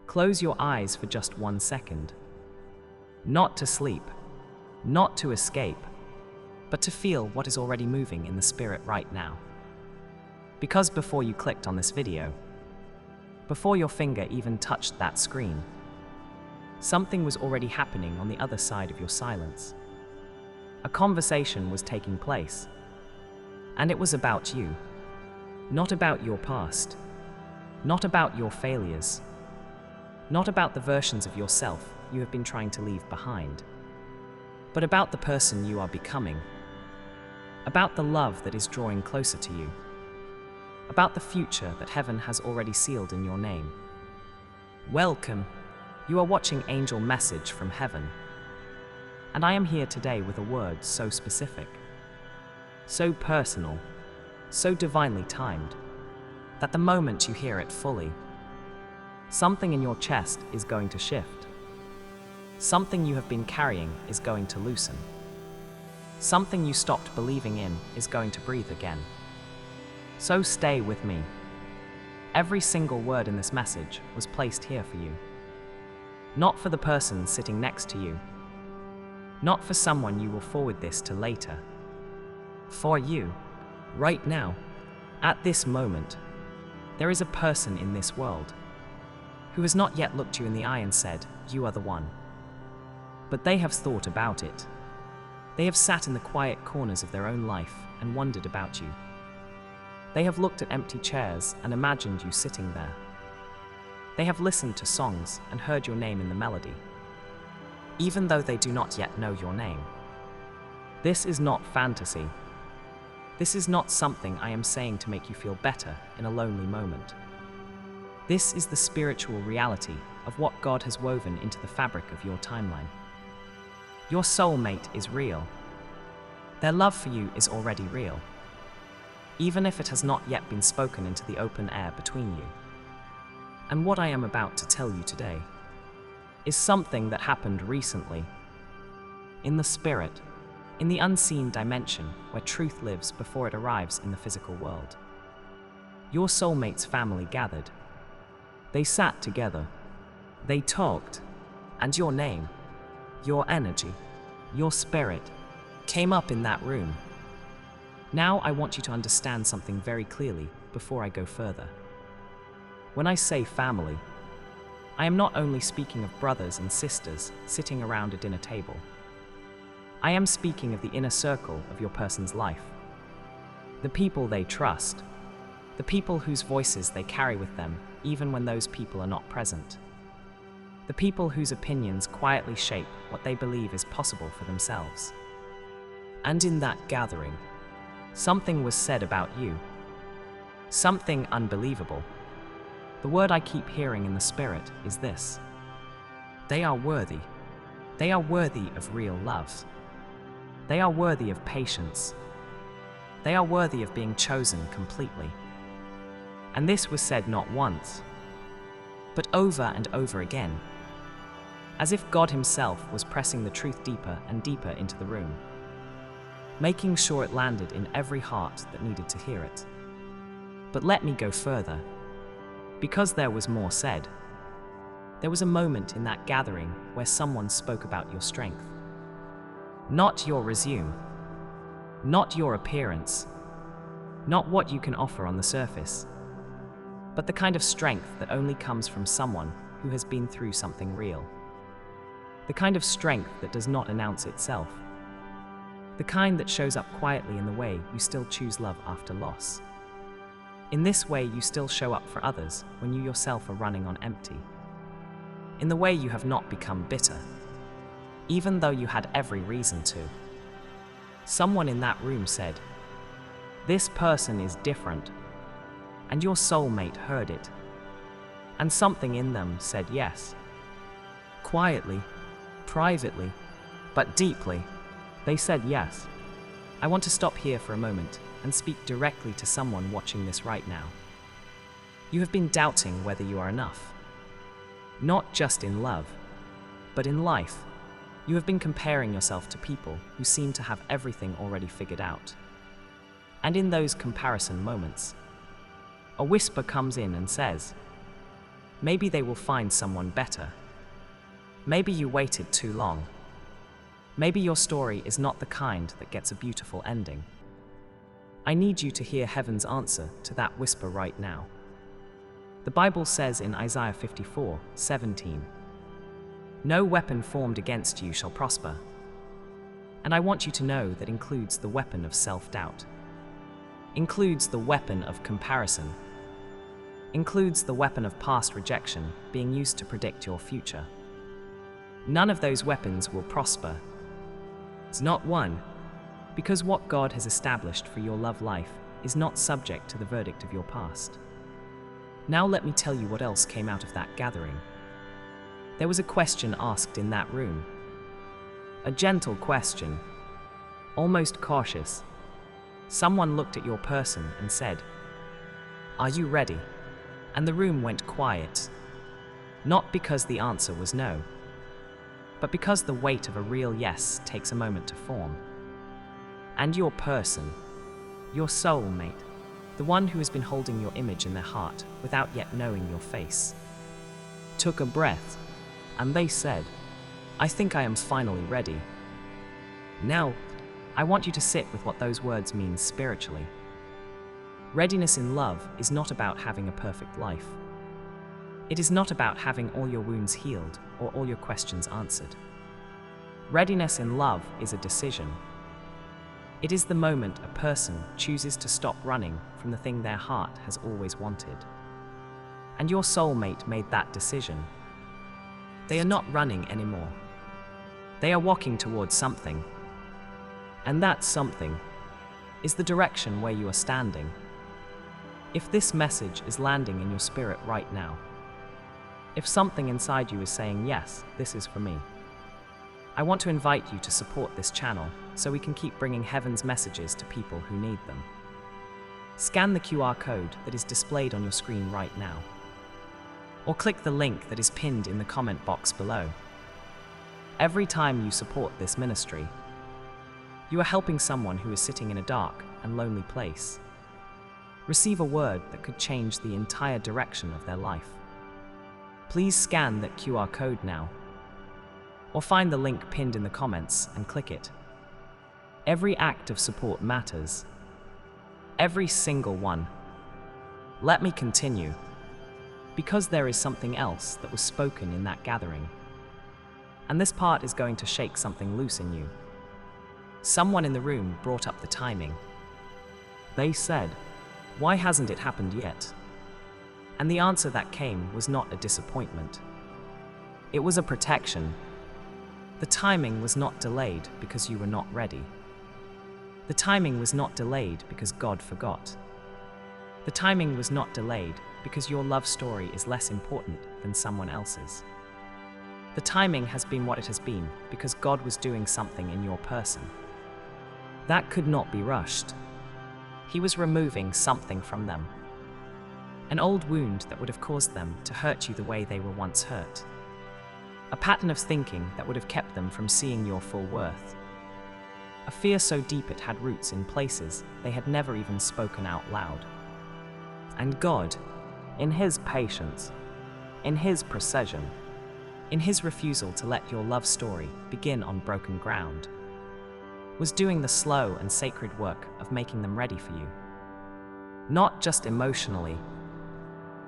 Close your eyes for just 1 second. Not to sleep, not to escape, but to feel what is already moving in the spirit right now. Because before you clicked on this video, before your finger even touched that screen, something was already happening on the other side of your silence. A conversation was taking place, and it was about you, not about your past, not about your failures, not about the versions of yourself you have been trying to leave behind, but about the person you are becoming, about the love that is drawing closer to you, about the future that heaven has already sealed in your name. Welcome. You are watching Angel Message from Heaven, and I am here today with a word so specific, so personal, so divinely timed, that the moment you hear it fully, something in your chest is going to shift. Something you have been carrying is going to loosen. Something you stopped believing in is going to breathe again. So stay with me. Every single word in this message was placed here for you. Not for the person sitting next to you. Not for someone you will forward this to later. For you, right now, at this moment, there is a person in this world who has not yet looked you in the eye and said, "You are the one." But they have thought about it. They have sat in the quiet corners of their own life and wondered about you. They have looked at empty chairs and imagined you sitting there. They have listened to songs and heard your name in the melody, even though they do not yet know your name. This is not fantasy. This is not something I am saying to make you feel better in a lonely moment. This is the spiritual reality of what God has woven into the fabric of your timeline. Your soulmate is real. Their love for you is already real, even if it has not yet been spoken into the open air between you. And what I am about to tell you today is something that happened recently, in the spirit, in the unseen dimension where truth lives before it arrives in the physical world. Your soulmate's family gathered. They sat together. They talked. And your name, your energy, your spirit came up in that room. Now I want you to understand something very clearly before I go further. When I say family, I am not only speaking of brothers and sisters sitting around a dinner table. I am speaking of the inner circle of your person's life. The people they trust. The people whose voices they carry with them even when those people are not present. The people whose opinions quietly shape what they believe is possible for themselves. And in that gathering, something was said about you. Something unbelievable. The word I keep hearing in the spirit is this: they are worthy. They are worthy of real love. They are worthy of patience. They are worthy of being chosen completely. And this was said not once, but over and over again, as if God Himself was pressing the truth deeper and deeper into the room, making sure it landed in every heart that needed to hear it. But let me go further, because there was more said. There was a moment in that gathering where someone spoke about your strength. Not your resume, not your appearance, not what you can offer on the surface, but the kind of strength that only comes from someone who has been through something real. The kind of strength that does not announce itself. The kind that shows up quietly in the way you still choose love after loss. In this way you still show up for others when you yourself are running on empty. In the way you have not become bitter, even though you had every reason to. Someone in that room said, "This person is different," and your soulmate heard it. And something in them said yes. Quietly, privately, but deeply, they said yes. I want to stop here for a moment and speak directly to someone watching this right now. You have been doubting whether you are enough. Not just in love, but in life. You have been comparing yourself to people who seem to have everything already figured out. And in those comparison moments, a whisper comes in and says, Maybe they will find someone better. Maybe you waited too long. Maybe your story is not the kind that gets a beautiful ending. I need you to hear heaven's answer to that whisper right now. The Bible says in Isaiah 54:17, "No weapon formed against you shall prosper." And I want you to know that includes the weapon of self-doubt, includes the weapon of comparison, includes the weapon of past rejection being used to predict your future. None of those weapons will prosper. It's not one, because what God has established for your love life is not subject to the verdict of your past. Now let me tell you what else came out of that gathering. There was a question asked in that room. A gentle question, almost cautious. Someone looked at your person and said, "Are you ready?" And the room went quiet. Not because the answer was no, but because the weight of a real yes takes a moment to form. And your person, your soulmate, the one who has been holding your image in their heart without yet knowing your face, took a breath, and they said, "I think I am finally ready." Now, I want you to sit with what those words mean spiritually. Readiness in love is not about having a perfect life. It is not about having all your wounds healed or all your questions answered. Readiness in love is a decision. It is the moment a person chooses to stop running from the thing their heart has always wanted. And your soulmate made that decision. They are not running anymore. They are walking towards something. And that something is the direction where you are standing. If this message is landing in your spirit right now, if something inside you is saying, "Yes, this is for me," I want to invite you to support this channel so we can keep bringing heaven's messages to people who need them. Scan the QR code that is displayed on your screen right now, or click the link that is pinned in the comment box below. Every time you support this ministry, you are helping someone who is sitting in a dark and lonely place receive a word that could change the entire direction of their life. Please scan that QR code now, or find the link pinned in the comments and click it. Every act of support matters. Every single one. Let me continue, because there is something else that was spoken in that gathering. And this part is going to shake something loose in you. Someone in the room brought up the timing. They said, "Why hasn't it happened yet?" And the answer that came was not a disappointment. It was a protection. The timing was not delayed because you were not ready. The timing was not delayed because God forgot. The timing was not delayed because your love story is less important than someone else's. The timing has been what it has been because God was doing something in your person. That could not be rushed. He was removing something from them. An old wound that would have caused them to hurt you the way they were once hurt. A pattern of thinking that would have kept them from seeing your full worth. A fear so deep it had roots in places they had never even spoken out loud. And God, in His patience, in His precision, in His refusal to let your love story begin on broken ground, was doing the slow and sacred work of making them ready for you. Not just emotionally,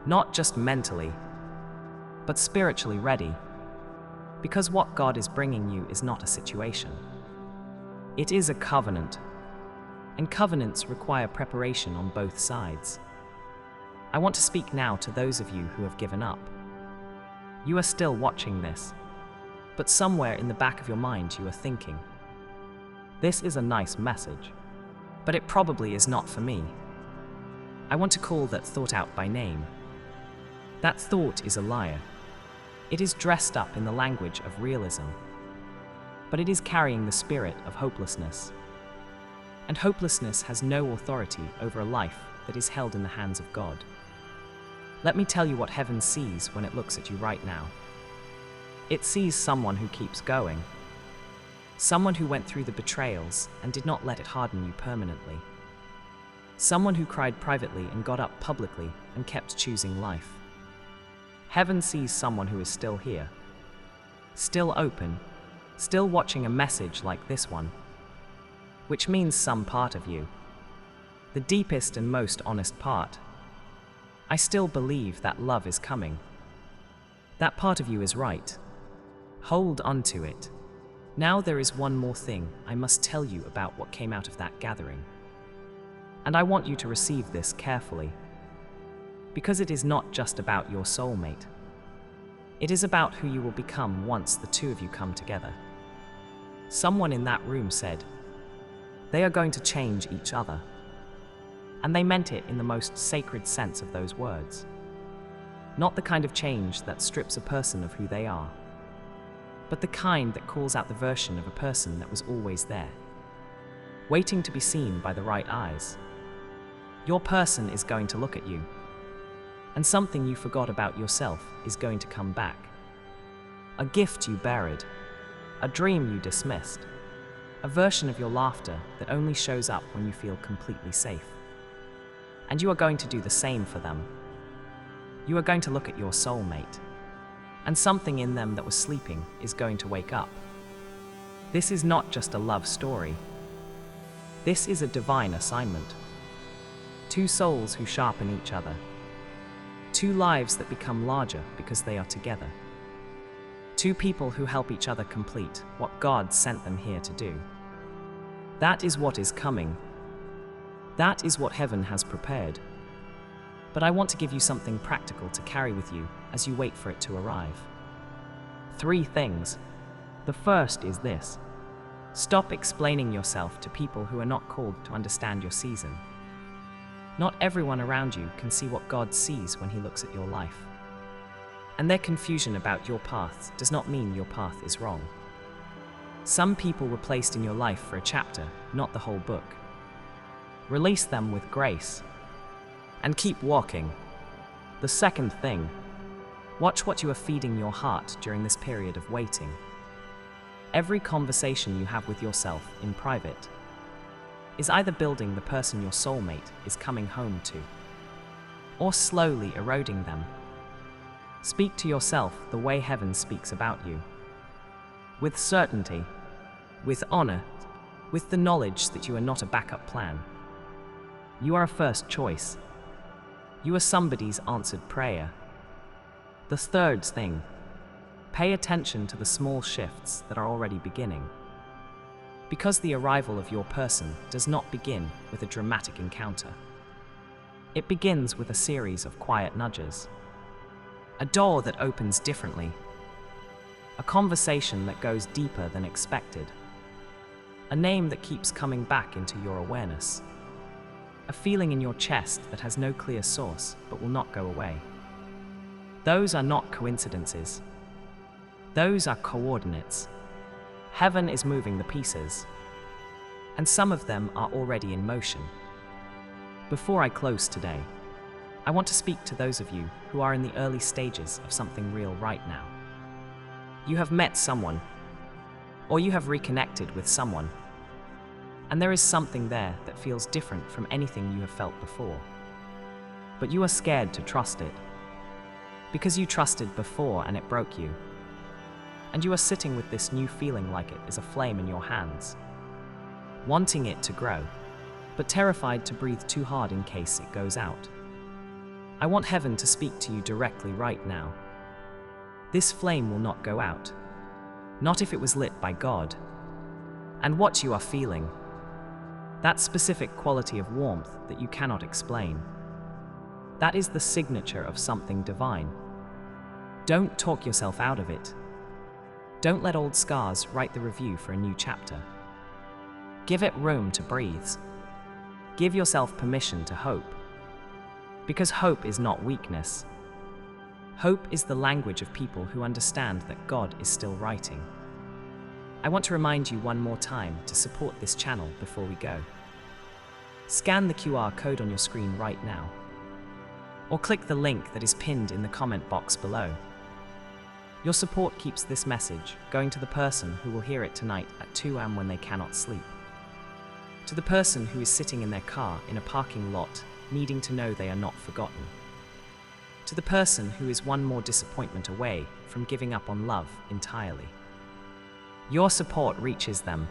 not just mentally, but spiritually ready. Because what God is bringing you is not a situation. It is a covenant, and covenants require preparation on both sides. I want to speak now to those of you who have given up. You are still watching this, but somewhere in the back of your mind you are thinking, "This is a nice message, but it probably is not for me." I want to call that thought out by name. That thought is a liar. It is dressed up in the language of realism, but it is carrying the spirit of hopelessness. And hopelessness has no authority over a life that is held in the hands of God. Let me tell you what heaven sees when it looks at you right now. It sees someone who keeps going. Someone who went through the betrayals and did not let it harden you permanently. Someone who cried privately and got up publicly and kept choosing life. Heaven sees someone who is still here, still open, still watching a message like this one, which means some part of you, the deepest and most honest part. I still believe that love is coming. That part of you is right. Hold on to it. Now there is one more thing I must tell you about what came out of that gathering. And I want you to receive this carefully, because it is not just about your soulmate. It is about who you will become once the two of you come together. Someone in that room said, they are going to change each other. And they meant it in the most sacred sense of those words. Not the kind of change that strips a person of who they are, but the kind that calls out the version of a person that was always there, waiting to be seen by the right eyes. Your person is going to look at you, and something you forgot about yourself is going to come back. A gift you buried, a dream you dismissed, a version of your laughter that only shows up when you feel completely safe. And you are going to do the same for them. You are going to look at your soulmate, and something in them that was sleeping is going to wake up. This is not just a love story. This is a divine assignment. Two souls who sharpen each other. Two lives that become larger because they are together. Two people who help each other complete what God sent them here to do. That is what is coming. That is what heaven has prepared. But I want to give you something practical to carry with you as you wait for it to arrive. 3 things. The first is this. Stop explaining yourself to people who are not called to understand your season. Not everyone around you can see what God sees when He looks at your life. And their confusion about your path does not mean your path is wrong. Some people were placed in your life for a chapter, not the whole book. Release them with grace. And keep walking. The second thing. Watch what you are feeding your heart during this period of waiting. Every conversation you have with yourself in private is either building the person your soulmate is coming home to, or slowly eroding them. Speak to yourself the way heaven speaks about you. With certainty, with honor, with the knowledge that you are not a backup plan. You are a first choice. You are somebody's answered prayer. The third thing. Pay attention to the small shifts that are already beginning. Because the arrival of your person does not begin with a dramatic encounter. It begins with a series of quiet nudges. A door that opens differently. A conversation that goes deeper than expected. A name that keeps coming back into your awareness. A feeling in your chest that has no clear source but will not go away. Those are not coincidences. Those are coordinates. Heaven is moving the pieces, and some of them are already in motion. Before I close today, I want to speak to those of you who are in the early stages of something real right now. You have met someone, or you have reconnected with someone, and there is something there that feels different from anything you have felt before. But you are scared to trust it, because you trusted before and it broke you. And you are sitting with this new feeling like it is a flame in your hands, wanting it to grow, but terrified to breathe too hard in case it goes out. I want heaven to speak to you directly right now. This flame will not go out, not if it was lit by God. And what you are feeling, that specific quality of warmth that you cannot explain, that is the signature of something divine. Don't talk yourself out of it. Don't let old scars write the review for a new chapter. Give it room to breathe. Give yourself permission to hope. Because hope is not weakness. Hope is the language of people who understand that God is still writing. I want to remind you one more time to support this channel before we go. Scan the QR code on your screen right now, or click the link that is pinned in the comment box below. Your support keeps this message going to the person who will hear it tonight at 2 a.m. when they cannot sleep. To the person who is sitting in their car in a parking lot, needing to know they are not forgotten. to the person who is one more disappointment away from giving up on love entirely. Your support reaches them.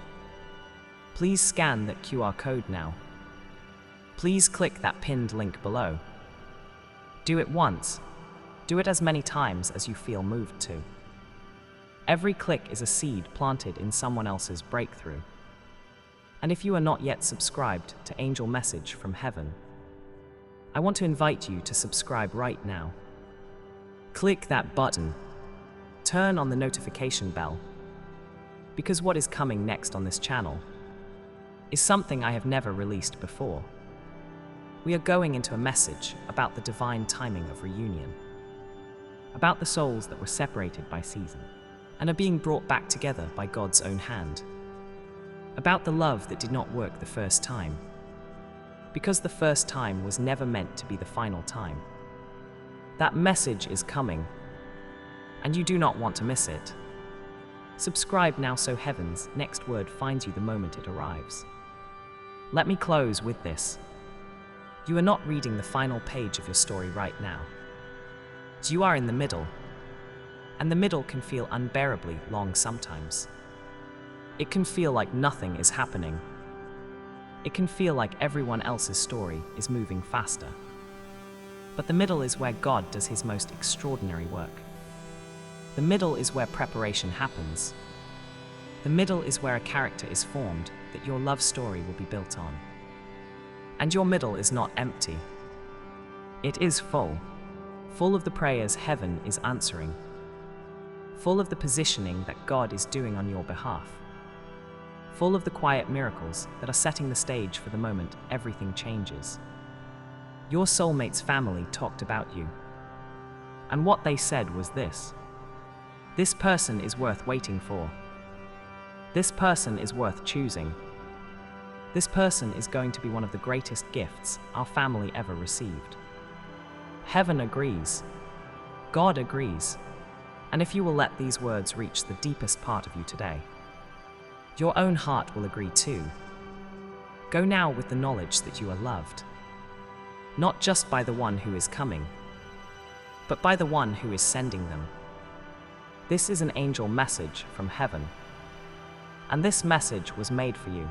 Please scan that QR code now. Please click that pinned link below. Do it once. Do it as many times as you feel moved to. Every click is a seed planted in someone else's breakthrough. And if you are not yet subscribed to Angel Message from Heaven, I want to invite you to subscribe right now. Click that button. Turn on the notification bell. Because what is coming next on this channel is something I have never released before. We are going into a message about the divine timing of reunion, about the souls that were separated by season and are being brought back together by God's own hand, about the love that did not work the first time, because the first time was never meant to be the final time. That message is coming, and you do not want to miss it. Subscribe now so Heaven's next word finds you the moment it arrives. Let me close with this. You are not reading the final page of your story right now. You are in the middle, and the middle can feel unbearably long sometimes. It can feel like nothing is happening. It can feel like everyone else's story is moving faster. But the middle is where God does his most extraordinary work. The middle is where preparation happens. The middle is where a character is formed that your love story will be built on. And your middle is not empty. It is full of the prayers heaven is answering, full of the positioning that God is doing on your behalf, full of the quiet miracles that are setting the stage for the moment everything changes. Your soulmate's family talked about you, and what they said was this: this person is worth waiting for. This person is worth choosing. This person is going to be one of the greatest gifts our family ever received. Heaven agrees. God agrees. And if you will let these words reach the deepest part of you today, your own heart will agree too. Go now with the knowledge that you are loved, not just by the one who is coming, but by the one who is sending them. This is an angel message from heaven, and this message was made for you.